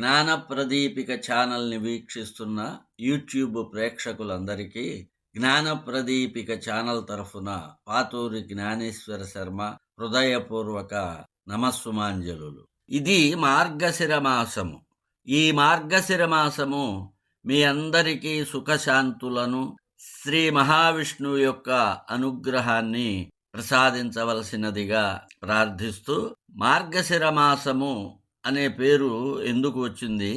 జ్ఞానప్రదీపిక ఛానల్ని వీక్షిస్తున్న యూట్యూబ్ ప్రేక్షకులందరికీ జ్ఞానప్రదీపిక ఛానల్ తరఫున పాతూరి జ్ఞానేశ్వర శర్మ హృదయపూర్వక నమస్సుమాంజలులు. ఇది మార్గశిర మాసము. ఈ మార్గశిర మాసము మీ అందరికీ సుఖశాంతులను, శ్రీ మహావిష్ణువు యొక్క అనుగ్రహాన్ని ప్రసాదించవలసినదిగా ప్రార్థిస్తూ, మార్గశిర మాసము అనే పేరు ఎందుకు వచ్చింది,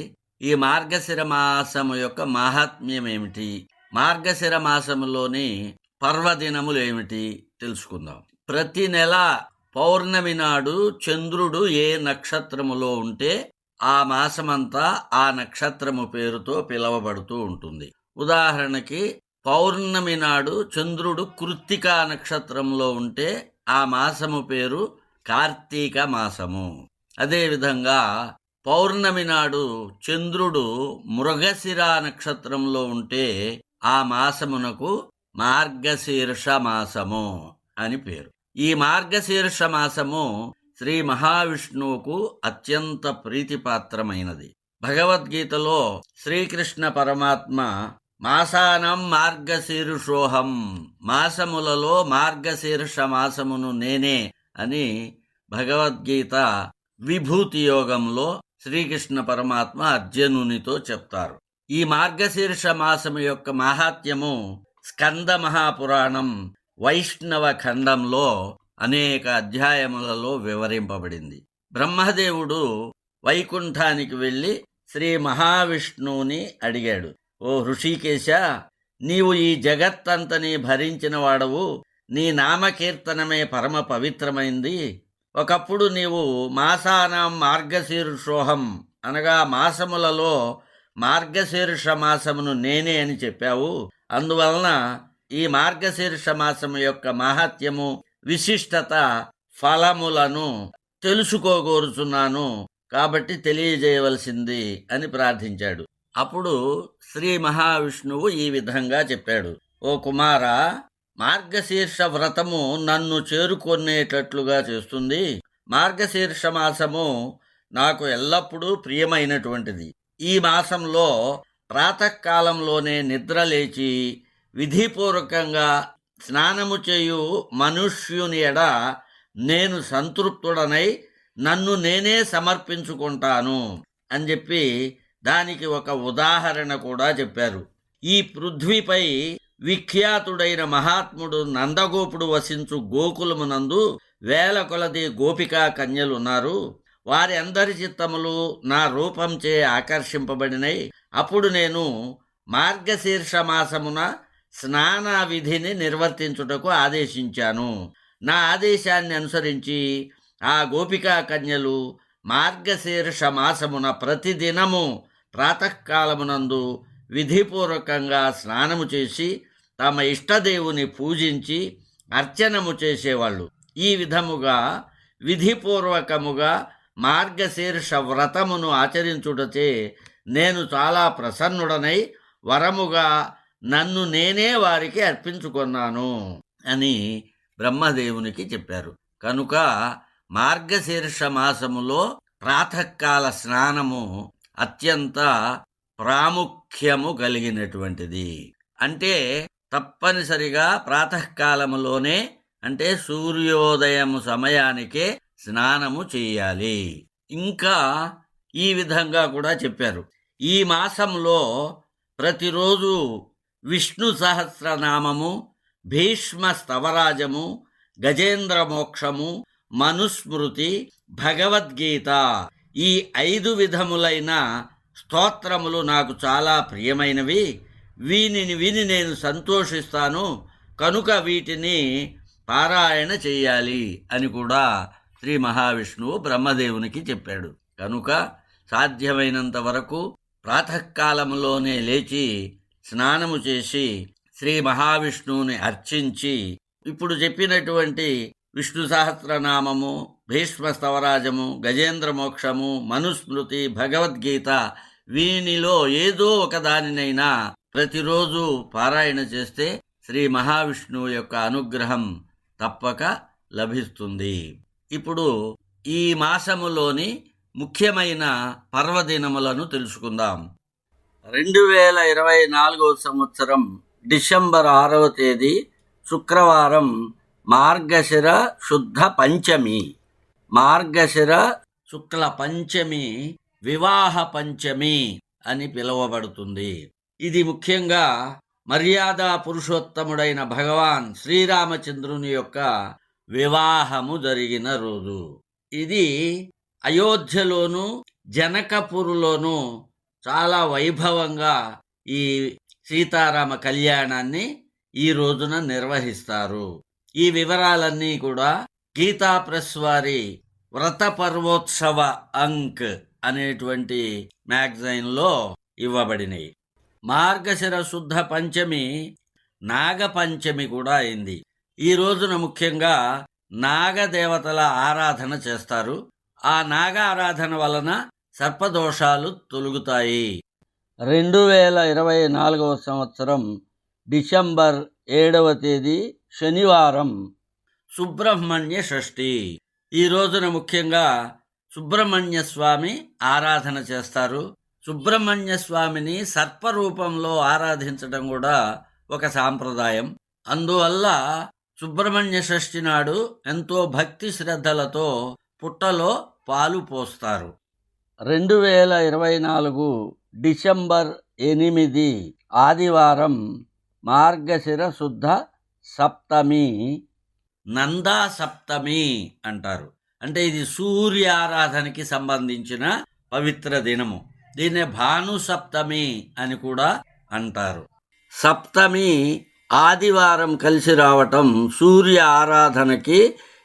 ఈ మార్గశిర మాసము యొక్క మహాత్మ్యం ఏమిటి, మార్గశిర మాసములోని పర్వదినములు ఏమిటి తెలుసుకుందాం. ప్రతి నెల పౌర్ణమి నాడు చంద్రుడు ఏ నక్షత్రములో ఉంటే ఆ మాసమంతా ఆ నక్షత్రము పేరుతో పిలువబడుతూ ఉంటుంది. ఉదాహరణకి పౌర్ణమి నాడు చంద్రుడు కృత్తికా నక్షత్రంలో ఉంటే ఆ మాసము పేరు కార్తీక మాసము. అదేవిధంగా పౌర్ణమి నాడు చంద్రుడు మృగశిర నక్షత్రంలో ఉంటే ఆ మాసమునకు మార్గశీర్ష మాసము అని పేరు. ఈ మార్గశీర్ష మాసము శ్రీ మహావిష్ణువుకు అత్యంత ప్రీతిపాత్రమైనది. భగవద్గీతలో శ్రీకృష్ణ పరమాత్మ మాసానం మార్గశీర్షోహం, మాసములలో మార్గశీర్ష మాసమును నేనే అని భగవద్గీత విభూతి యోగంలో శ్రీకృష్ణ పరమాత్మ అర్జునునితో చెప్తారు. ఈ మార్గశీర్ష మాసము యొక్క మహాత్మ్యము స్కంద మహాపురాణం వైష్ణవ ఖండంలో అనేక అధ్యాయములలో వివరింపబడింది. బ్రహ్మదేవుడు వైకుంఠానికి వెళ్ళి శ్రీ మహావిష్ణువుని అడిగాడు, ఓ హృషికేశ, నీవు ఈ జగత్తంతని భరించిన వాడవు, నీ నామకీర్తనమే పరమ పవిత్రమైంది. ఒకప్పుడు నీవు మాసానాం మార్గశీర్షోహం అనగా మాసములలో మార్గశీర్ష మాసమును నేనే అని చెప్పావు. అందువలన ఈ మార్గశీర్ష మాసము యొక్క మహాత్మ్యము, విశిష్టత, ఫలములను తెలుసుకోగోరుచున్నాను, కాబట్టి తెలియజేయవలసింది అని ప్రార్థించాడు. అప్పుడు శ్రీ మహావిష్ణువు ఈ విధంగా చెప్పాడు, ఓ కుమారా, మార్గశీర్ష వ్రతము నన్ను చేరుకొనేటట్లుగా చేస్తుంది. మార్గశీర్ష మాసము నాకు ఎల్లప్పుడూ ప్రియమైనటువంటిది. ఈ మాసంలో ప్రాతకాలంలోనే నిద్రలేచి విధిపూర్వకంగా స్నానము చేయు మనుష్యుని ఎడ నేను సంతృప్తుడనై నన్ను నేనే సమర్పించుకుంటాను అని చెప్పి దానికి ఒక ఉదాహరణ కూడా చెప్పారు. ఈ పృథ్వీపై విఖ్యాతుడైన మహాత్ముడు నందగోపుడు వసించు గోకులమునందు వేల కొలది గోపికా కన్యలున్నారు. వారి అందరి చిత్తములు నా రూపంచే ఆకర్షింపబడినై. అప్పుడు నేను మార్గశీర్ష మాసమున స్నాన విధిని నిర్వర్తించుటకు ఆదేశించాను. నా ఆదేశాన్ని అనుసరించి ఆ గోపికా కన్యలు మార్గశీర్ష మాసమున ప్రతిదినము ప్రాతకాలమునందు విధిపూర్వకంగా స్నానము చేసి తమ ఇష్టదేవుని పూజించి అర్చనము చేసేవాళ్ళు. ఈ విధముగా విధిపూర్వకముగా మార్గశీర్ష వ్రతమును ఆచరించుటచే నేను చాలా ప్రసన్నుడనై వరముగా నన్ను నేనే వారికి అర్పించుకున్నాను అని బ్రహ్మదేవునికి చెప్పారు. కనుక మార్గశీర్ష మాసములో ప్రాతకాల స్నానము అత్యంత ప్రాముఖ్యము కలిగినటువంటిది. అంటే తప్పనిసరిగా ప్రాతకాలములోనే, అంటే సూర్యోదయం సమయానికే స్నానము చేయాలి. ఇంకా ఈ విధంగా కూడా చెప్పారు, ఈ మాసంలో ప్రతిరోజు విష్ణు సహస్రనామము, భీష్మ స్తవరాజము, గజేంద్ర మోక్షము, మనుస్మృతి, భగవద్గీత, ఈ 5 విధములైన స్తోత్రములు నాకు చాలా ప్రియమైనవి. వీనిని విని నేను సంతోషిస్తాను, కనుక వీటిని పారాయణ చేయాలి అని కూడా శ్రీ మహావిష్ణువు బ్రహ్మదేవునికి చెప్పాడు. కనుక సాధ్యమైనంత వరకు ప్రాతకాలములోనే లేచి స్నానము చేసి శ్రీ మహావిష్ణువుని అర్చించి ఇప్పుడు చెప్పినటువంటి విష్ణు సహస్రనామము, భీష్మ స్తవరాజము, గజేంద్ర మోక్షము, మనుస్మృతి, భగవద్గీత, వీనిలో ఏదో ఒకదానినైనా ప్రతిరోజు పారాయణ చేస్తే శ్రీ మహావిష్ణువు యొక్క అనుగ్రహం తప్పక లభిస్తుంది. ఇప్పుడు ఈ మాసములోని ముఖ్యమైన పర్వదినములను తెలుసుకుందాం. 2024 సంవత్సరం డిసెంబర్ 6వ తేదీ శుక్రవారం మార్గశిర శుద్ధ పంచమి. మార్గశిర శుక్ల పంచమి వివాహ పంచమి అని పిలువబడుతుంది. ఇది ముఖ్యంగా మర్యాద పురుషోత్తముడైన భగవాన్ శ్రీరామచంద్రుని యొక్క వివాహము జరిగిన రోజు. ఇది అయోధ్యలోను జనకపురులోను చాలా వైభవంగా ఈ సీతారామ కళ్యాణాన్ని ఈ రోజున నిర్వహిస్తారు. ఈ వివరాలన్నీ కూడా గీతా ప్రెస్ వారి వ్రత పర్వోత్సవ అంక్ అనేటువంటి మ్యాగజైన్లో ఇవ్వబడినాయి. మార్గశిర శుద్ధ పంచమి నాగపంచమి కూడా అయింది. ఈ రోజున ముఖ్యంగా నాగదేవతల ఆరాధన చేస్తారు. ఆ నాగ ఆరాధన వలన సర్పదోషాలు తొలగుతాయి. 2024 సంవత్సరం డిసెంబర్ 7వ తేదీ శనివారం సుబ్రహ్మణ్య షష్ఠి. ఈ రోజున ముఖ్యంగా సుబ్రహ్మణ్య స్వామి ఆరాధన చేస్తారు. సుబ్రహ్మణ్య స్వామిని సర్పరూపంలో ఆరాధించడం కూడా ఒక సాంప్రదాయం. అందువల్ల సుబ్రహ్మణ్య షష్ఠి నాడు ఎంతో భక్తి శ్రద్ధలతో పుట్టలో పాలు పోస్తారు. 2024 డిసెంబర్ 8 ఆదివారం మార్గశిర శుద్ధ సప్తమి, నందా సప్తమి అంటారు. అంటే ఇది సూర్య ఆరాధనకి సంబంధించిన పవిత్ర దినము. దీన్నే భాను సప్తమి అని కూడా అంటారు. సప్తమి ఆదివారం కలిసి రావటం సూర్య ఆరాధనకి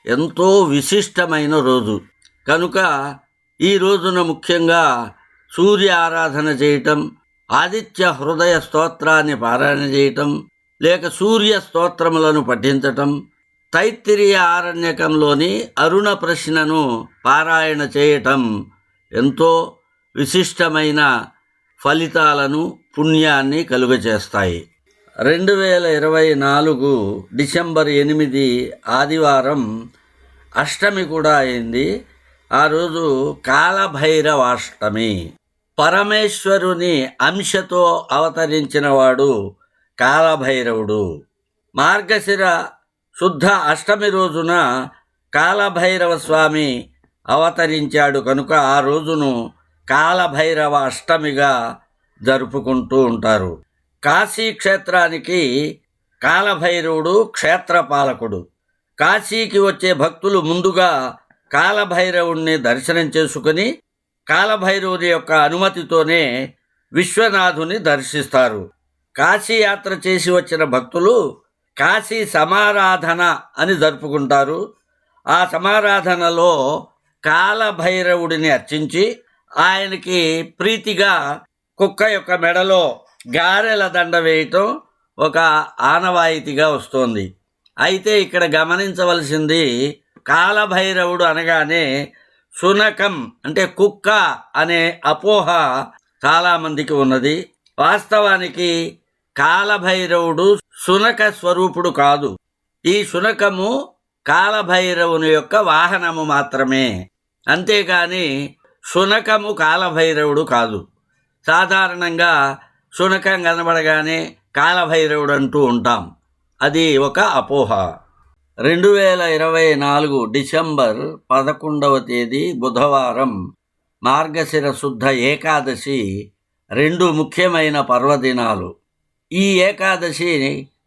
ఎంతో విశిష్టమైన రోజు కనుక ఈ రోజున ముఖ్యంగా సూర్య ఆరాధన చేయటం, ఆదిత్య హృదయ స్తోత్రాన్ని పారాయణ చేయటం, లేక సూర్య స్తోత్రములను పఠించటం, తైత్తిరీయ ఆరణ్యకంలోని అరుణ ప్రశ్నను పారాయణ చేయటం ఎంతో విశిష్టమైన ఫలితాలను, పుణ్యాన్ని కలుగచేస్తాయి. 2024 డిసెంబర్ 8 ఆదివారం అష్టమి కూడా అయింది. ఆ రోజు కాలభైరవాష్టమి. పరమేశ్వరుని అంశతో అవతరించిన వాడు కాలభైరవుడు. మార్గశిర శుద్ధ అష్టమి రోజున కాలభైరవ స్వామి అవతరించాడు కనుక ఆ రోజును కాలభైరవ అష్టమిగా జరుపుకుంటూ ఉంటారు. కాశీ క్షేత్రానికి కాలభైరవుడు క్షేత్రపాలకుడు. కాశీకి వచ్చే భక్తులు ముందుగా కాలభైరవుణ్ణి దర్శనం చేసుకుని కాలభైరవుని యొక్క అనుమతితోనే విశ్వనాథుని దర్శిస్తారు. కాశీ యాత్ర చేసి వచ్చిన భక్తులు కాశీ సమారాధన అని జరుపుకుంటారు. ఆ సమారాధనలో కాలభైరవుడిని అర్చించి ఆయనకి ప్రీతిగా కుక్క యొక్క మెడలో గారెల దండ వేయటం ఒక ఆనవాయితీగా వస్తోంది. అయితే ఇక్కడ గమనించవలసింది, కాలభైరవుడు అనగానే శునకం అంటే కుక్క అనే అపోహ చాలామందికి ఉన్నది. వాస్తవానికి కాలభైరవుడు శునక స్వరూపుడు కాదు. ఈ శునకము కాలభైరవుని యొక్క వాహనము మాత్రమే, అంతేకాని శునకము కాలభైరవుడు కాదు. సాధారణంగా శునకం కనబడగానే కాలభైరవుడు అంటూ ఉంటాం. అది ఒక అపోహ. 2024 డిసెంబర్ 11వ తేదీ బుధవారం మార్గశిర శుద్ధ ఏకాదశి. రెండు ముఖ్యమైన పర్వదినాలు. ఈ ఏకాదశి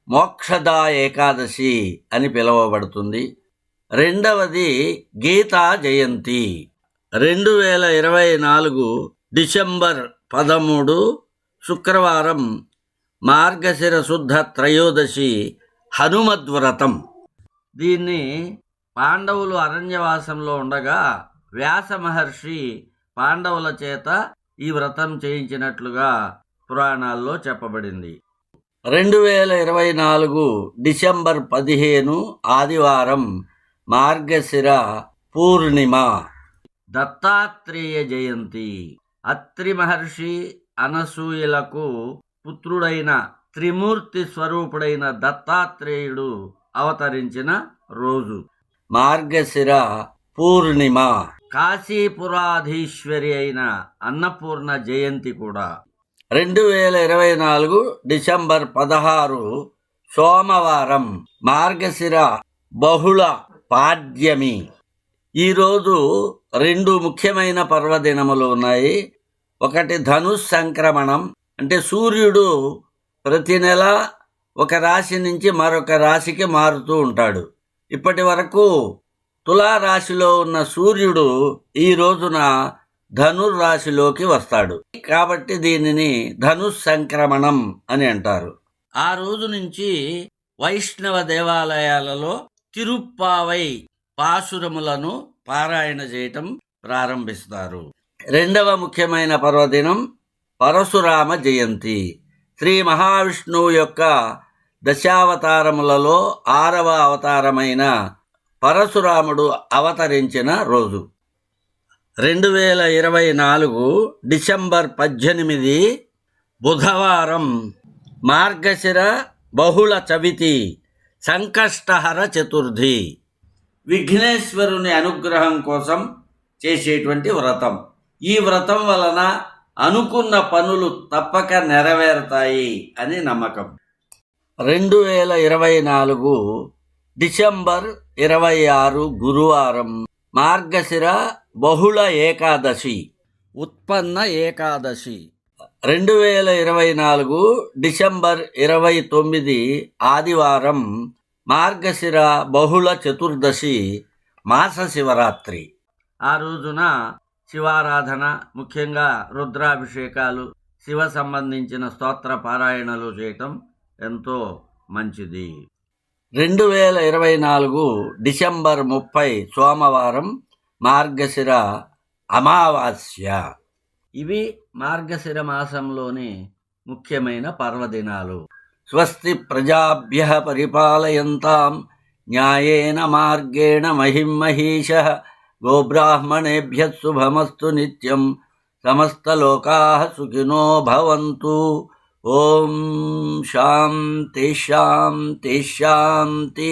మోక్షదా ఏకాదశి అని పిలువబడుతుంది. రెండవది గీతా జయంతి. 2024 డిసెంబర్ 13 శుక్రవారం మార్గశిర శుద్ధ త్రయోదశి హనుమద్వ్రతం. దీన్ని పాండవులు అరణ్యవాసంలో ఉండగా వ్యాస మహర్షి పాండవుల చేత ఈ వ్రతం చేయించినట్లుగా పురాణాల్లో చెప్పబడింది. 2024 డిసెంబర్ 15 ఆదివారం మార్గశిర పూర్ణిమ. దత్తాత్రేయ జయంతి. అత్రి మహర్షి అనసూయలకు పుత్రుడైన త్రిమూర్తి స్వరూపుడైన దత్తాత్రేయుడు అవతరించిన రోజు మార్గశిర పూర్ణిమ. కాశీపురాధీశ్వరి అయిన అన్నపూర్ణ జయంతి కూడా. 2024 డిసెంబర్ 16 సోమవారం, మార్గశిర బహుళ పాడ్యమి. ఈరోజు 2 ముఖ్యమైన పర్వదినములు ఉన్నాయి. ఒకటి ధనుస్ సంక్రమణం, అంటే సూర్యుడు ప్రతి నెల ఒక రాశి నుంచి మరొక రాశికి మారుతూ ఉంటాడు. ఇప్పటి వరకు తులారాశిలో ఉన్న సూర్యుడు ఈ రోజున ధనుర్రాశిలోకి వస్తాడు. కాబట్టి దీనిని ధనుస్ సంక్రమణం అని అంటారు. ఆ రోజు నుంచి వైష్ణవ దేవాలయాలలో తిరుప్పావై పాశురములను పారాయణ చేయటం ప్రారంభిస్తారు. 2వ ముఖ్యమైన పర్వదినం పరశురామ జయంతి. శ్రీ మహావిష్ణువు యొక్క దశావతారములలో 6వ అవతారమైన పరశురాముడు అవతరించిన రోజు. 2024 డిసెంబర్ 18 బుధవారం, మార్గశిర బహుళ చవితి, సంకష్టహర చతుర్థి. విఘ్నేశ్వరుని అనుగ్రహం కోసం చేసేటువంటి వ్రతం. ఈ వ్రతం వలన అనుకున్న పనులు తప్పక నెరవేరుతాయి అని నమ్మకం. 2024 డిసెంబర్ 26 గురువారం, మార్గశిర బహుళ ఏకాదశి, ఉత్పన్న ఏకాదశి. 2024 డిసెంబర్ 29 ఆదివారం, మార్గశిర బహుళ చతుర్దశి, మాస శివరాత్రి. ఆ రోజున శివారాధన, ముఖ్యంగా రుద్రాభిషేకాలు, శివ సంబంధించిన స్తోత్ర పారాయణలు చేయటం ఎంతో మంచిది. 2024 డిసెంబర్ 30 సోమవారం, మార్గశిర అమావాస్య. ఇవి మార్గశిర మాసంలోని ముఖ్యమైన పర్వదినాలు. స్వస్తి ప్రజాభ్యః పరిపాలయంతాం న్యాయేన మార్గేణ మహిం మహీషః. గోబ్రాహ్మణేభ్యః శుభమస్తు నిత్యం. సమస్తలోకాః సుఖినో భవంతు. ఓం శాంతి శాంతి శాంతి.